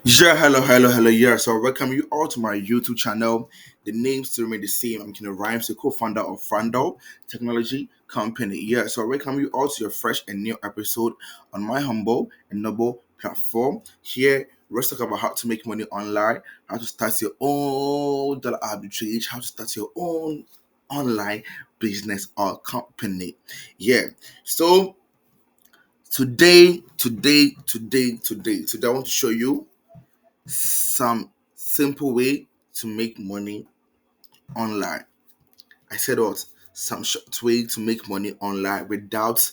Yeah, hello. Yeah, so I welcome you all to my YouTube channel. The name still remain the same. I'm Kino Rhymes, the co-founder of Frando Technology Company. Yeah, so I welcome you all to your fresh and new episode on my humble and noble platform. Here, let's talk about how to make money online, how to start your own dollar arbitrage, how to start your own online business or company. Yeah, so today, I want to show you some simple way to make money online. I said what? Some short way to make money online without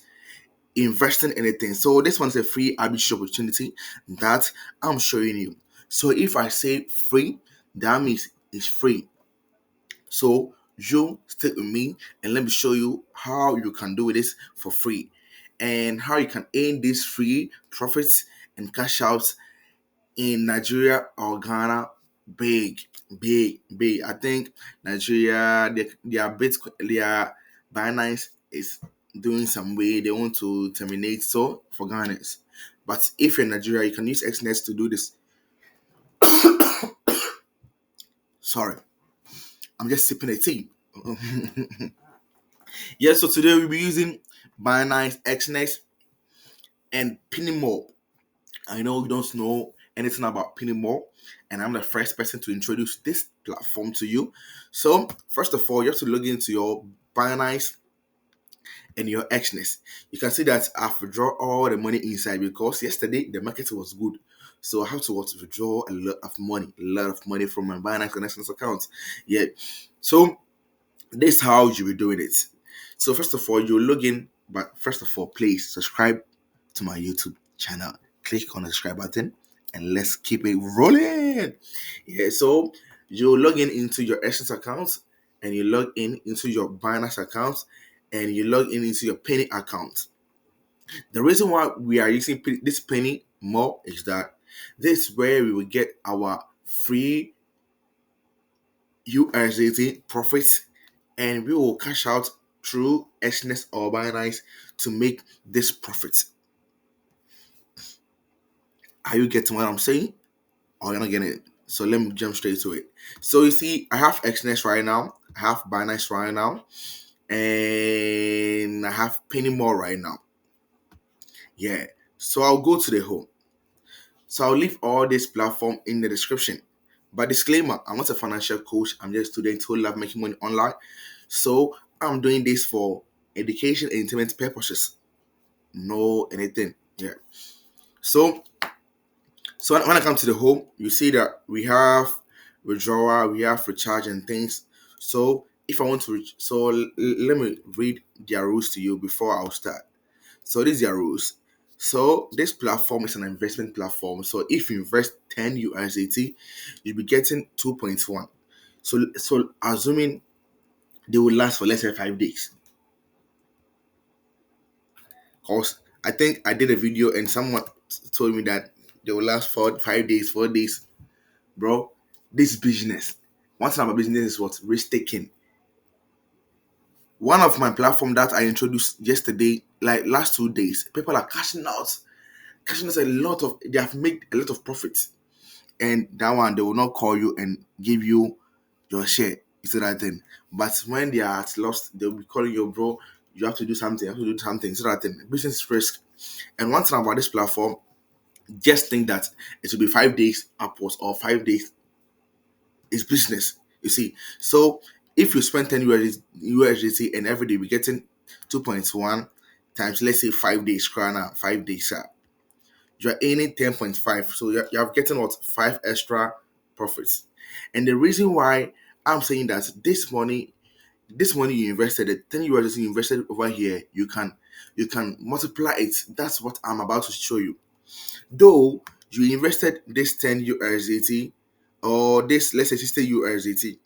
investing anything. So this one's a free arbitrage opportunity that I'm showing you. So if I say free, that means it's free. So you stick with me and let me show you how you can do this for free and how you can earn these free profits and cash outs in Nigeria or Ghana, big. I think Nigeria, their Binance is doing some way they want to terminate so for Ghanaians. But if you're in Nigeria, you can use exness to do this. Sorry, I'm just sipping a tea. Yeah, so today we'll be using Binance, exness, and Pinimo. I know you don't know anything about Pinimo, and I'm the first person to introduce this platform to you. So, first of all, you have to log into your Binance and your exness. You can see that I've withdrawn all the money inside because yesterday the market was good. So I have to withdraw a lot of money from my Binance Connections account. Yeah. So this is how you be doing it. So first of all, you log in, but first of all, please subscribe to my YouTube channel. Click on the subscribe button and let's keep it rolling. Yeah, so you log in into your Essence account and you log in into your Binance account and you log in into your Penny account. The reason why we are using this Penny more is that this is where we will get our free USDT profits and we will cash out through exness or Binance to make this profit. Are you getting what I'm saying? Or you're not getting it? So let me jump straight to it. So you see, I have exness right now, I have Binance right now, and I have Penny more right now. Yeah. So I'll go to the home. So I'll leave all this platform in the description. But disclaimer, I'm not a financial coach. I'm just a student who love making money online. So I'm doing this for education and entertainment purposes. No anything. Yeah. So when I come to the home, you see that we have withdrawal, we have recharge and things. So if I want to let me read their rules to you before I'll start. So these are their rules. So this platform is an investment platform. So if you invest 10 USDT, you'll be getting 2.1. So assuming they will last for less than 5 days. Cause I think I did a video and someone told me that they will last for 5 days, 4 days. Bro, this business. One thing about business is what risk taking. One of my platform that I introduced yesterday, like last 2 days, people are cashing out a lot of. They have made a lot of profits, and that one they will not call you and give you your share. It's that thing. But when they are at lost, they'll be calling you, bro. You have to do something. You have to do something. So that thing. Business risk. And one thing about this platform, just think that it will be 5 days upwards or 5 days is business. You see, so if you spend 10 USDT and every day we're getting 2.1 times, let's say 5 days, krana, 5 days, you're earning 10.5. So you're getting what 5 extra profits. And the reason why I'm saying that this money you invested, the 10 USDT you invested over here, you can multiply it. That's what I'm about to show you. Though you invested this 10 USDT or this, let's say 60 USDT.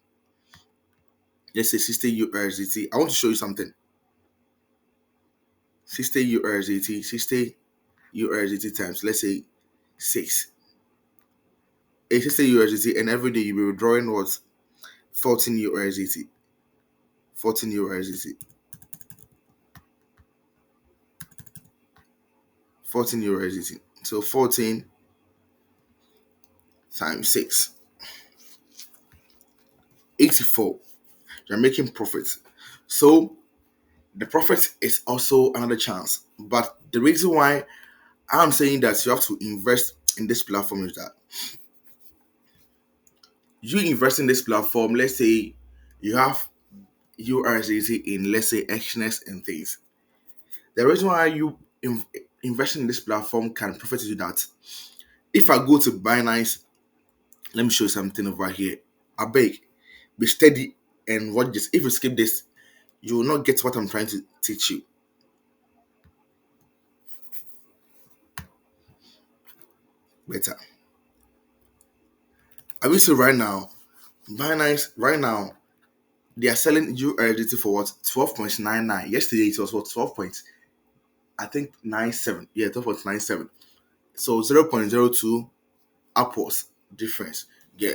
Let's say 60 USDT. I want to show you something. 60 USDT, 60 USDT times, let's say 6. A 60 USDT, and every day you'll be withdrawing what? 14 USDT. 14 USDT. 14 USDT. So 14 times 6, 84. You're making profits. So the profit is also another chance. But the reason why I'm saying that you have to invest in this platform is that you invest in this platform, let's say you have USDT in, let's say, exness and things. The reason why you invest in this platform can profit you that if I go to Binance, let me show you something over here. I beg, be steady and watch this. If you skip this, you will not get what I'm trying to teach you. Better. I will say right now, Binance right now they are selling USDT for what 12.99. Yesterday it was what 12 point I think 97. Yeah, 12.97. So 0.02 upwards difference. Yeah.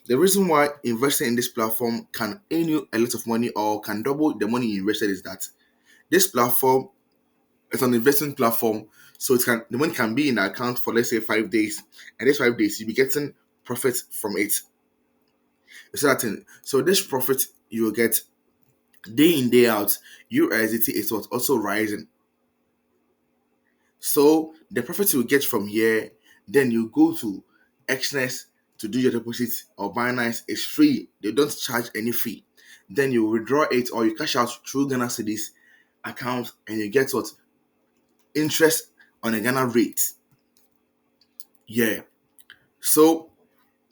The reason why investing in this platform can earn you a lot of money or can double the money you invested is that this platform is an investment platform. So the money can be in the account for, let's say, 5 days, and this 5 days you'll be getting profit from it. It's that thing. So this profit you will get day in day out. USDT is what also rising. So the profit you get from here, then you go to exness to do your deposit, or Binance is free. They don't charge any fee. Then you withdraw it or you cash out through Ghana Cedis account, and you get what interest on a Ghana rate. Yeah. So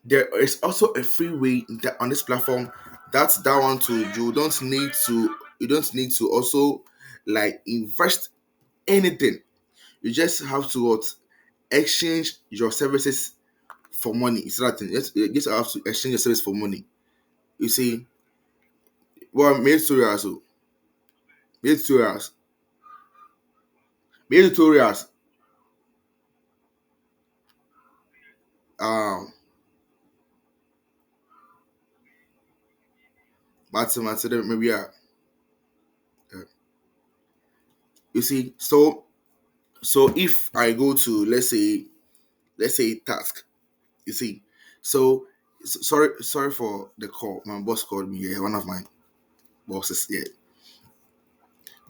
there is also a free way that on this platform. That's that one too. You don't need to also like invest anything. You just have to what exchange your services for money. It's that thing. You just have to exchange your service for money. You see, well, made tutorials, made tutorials, made tutorials. Um, maybe you see. So if I go to, let's say task, you see. So sorry for the call. My boss called me. Yeah, one of my bosses. Yeah.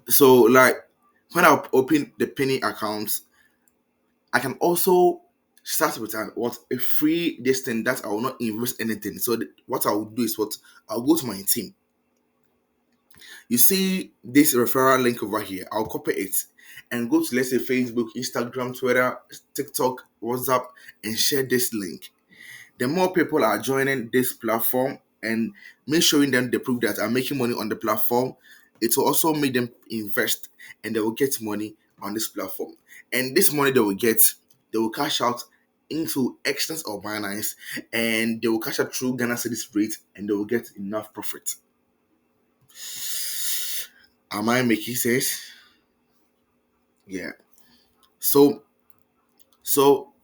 So like when I open the penny accounts, I can also start with what a free this thing that I will not invest anything. So what I will do is what I'll go to my team. You see this referral link over here. I'll copy it and go to, let's say, Facebook, Instagram, Twitter, TikTok, WhatsApp, and share this link. The more people are joining this platform and me showing them the proof that I'm making money on the platform, it will also make them invest and they will get money on this platform. And this money they will cash out into extras or Binance, and they will cash out through Ghana Cedis rate, and they will get enough profit. Am I making sense? Yeah. So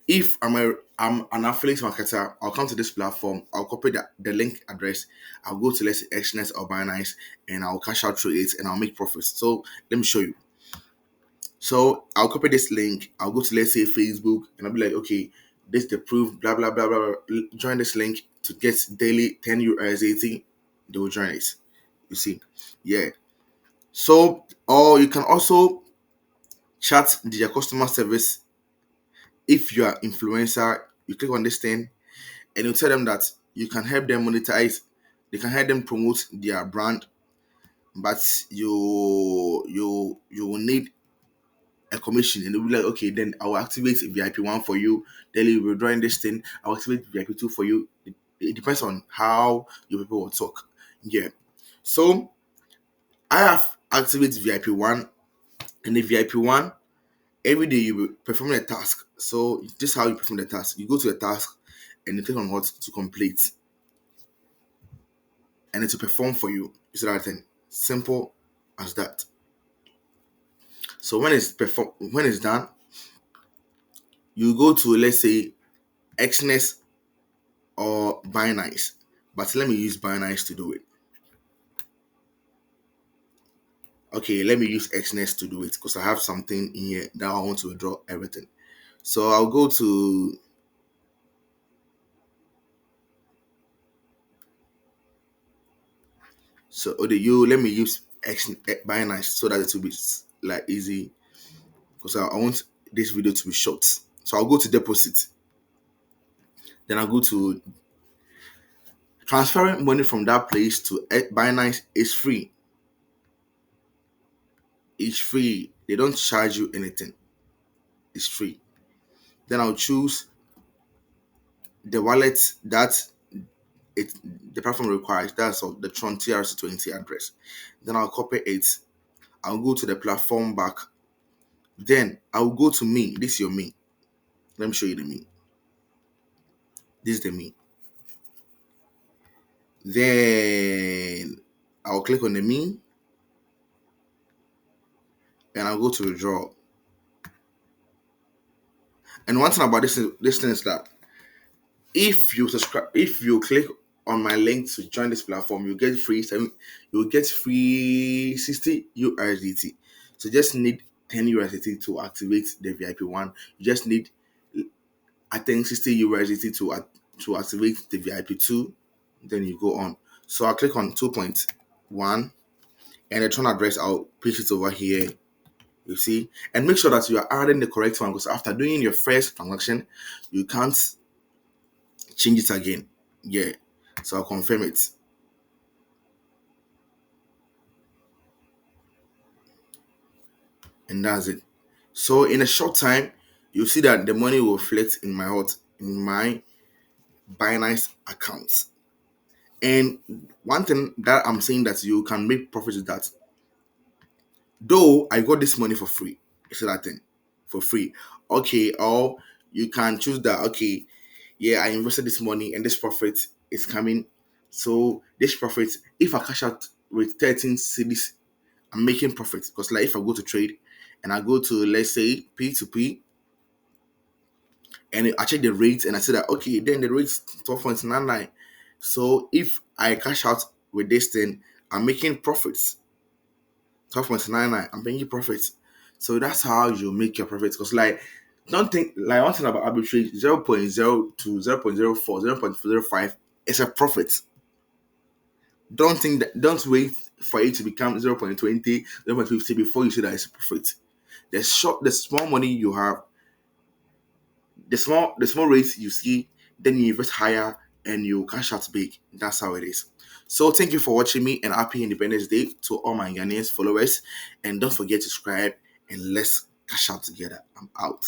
if I'm an affiliate marketer, I'll come to this platform, I'll copy the link address, I'll go to, let's say, exness or Binance, and I'll cash out through it and I'll make profits. So let me show you. So I'll copy this link, I'll go to, let's say, Facebook, and I'll be like, okay, this is the proof, blah blah blah blah. Join this link to get daily 10 USDT. They will join it. You see, yeah. So, or you can also chat their customer service. If you are influencer, you click on this thing and you tell them that you can help them monetize, they can help them promote their brand, but you will need a commission, and they'll be like, okay, then I will activate VIP 1 for you. Then you will join this thing, I'll activate VIP 2 for you. It depends on how your people will talk. Yeah. So I have activate VIP 1, and the VIP 1 every day you will perform a task. So this is how you perform the task. You go to the task and you click on what to complete, and it will perform for you. You see that thing? Simple as that. So when it's done, you go to, let's say, exness or Binance. But let me use Binance to do it. Okay, let me use exness to do it because I have something in here that I want to withdraw everything. So I'll go to So you let me use Binance so that it will be like easy, because I want this video to be short. So I'll go to deposit, then I'll go to transferring money from that place to Binance is free. It's free. They don't charge you anything. It's free. Then I'll choose the wallet that it the platform requires. That's all, the Tron TRC20 address. Then I'll copy it. I'll go to the platform back. Then I'll go to me. This is your me. Let me show you the me. This is the me. Then I'll click on the me and I'll go to withdraw. And one thing about this thing is that if you click on my link to join this platform, you get free 60 USDT. So just need 10 USDT to activate the VIP one. You just need, I think, 60 USDT to activate the VIP two. Then you go on. So I'll click on 2.1 and the Tron address. I'll paste it over here. You see, and make sure that you are adding the correct one, because after doing your first transaction, you can't change it again. Yeah, so I'll confirm it, and that's it. So in a short time, you'll see that the money will reflect in my Binance account. And one thing that I'm saying that you can make profit is that, though I got this money for free, it's that thing for free. Okay, or you can choose that. Okay, yeah, I invested this money and this profit is coming. So this profit, if I cash out with 13 cities, I'm making profit. Because like if I go to trade and I go to, let's say, P2P, and I check the rates and I say that, okay, then the rate's 12.99. So if I cash out with this thing, I'm making profits. 12.99, I'm making profits. So that's how you make your profits. Because like, don't think, like, one thing about arbitrage, 0.02, 0.04, 0.05 is a profit. Don't think that, don't wait for it to become 0.20, 0.50 before you see that it's a profit. The small money you have, the small rates you see, then you invest higher and you cash out big. That's how it is. So thank you for watching me, and happy Independence Day to all my Ghanaian followers. And don't forget to subscribe, and let's cash out together. I'm out.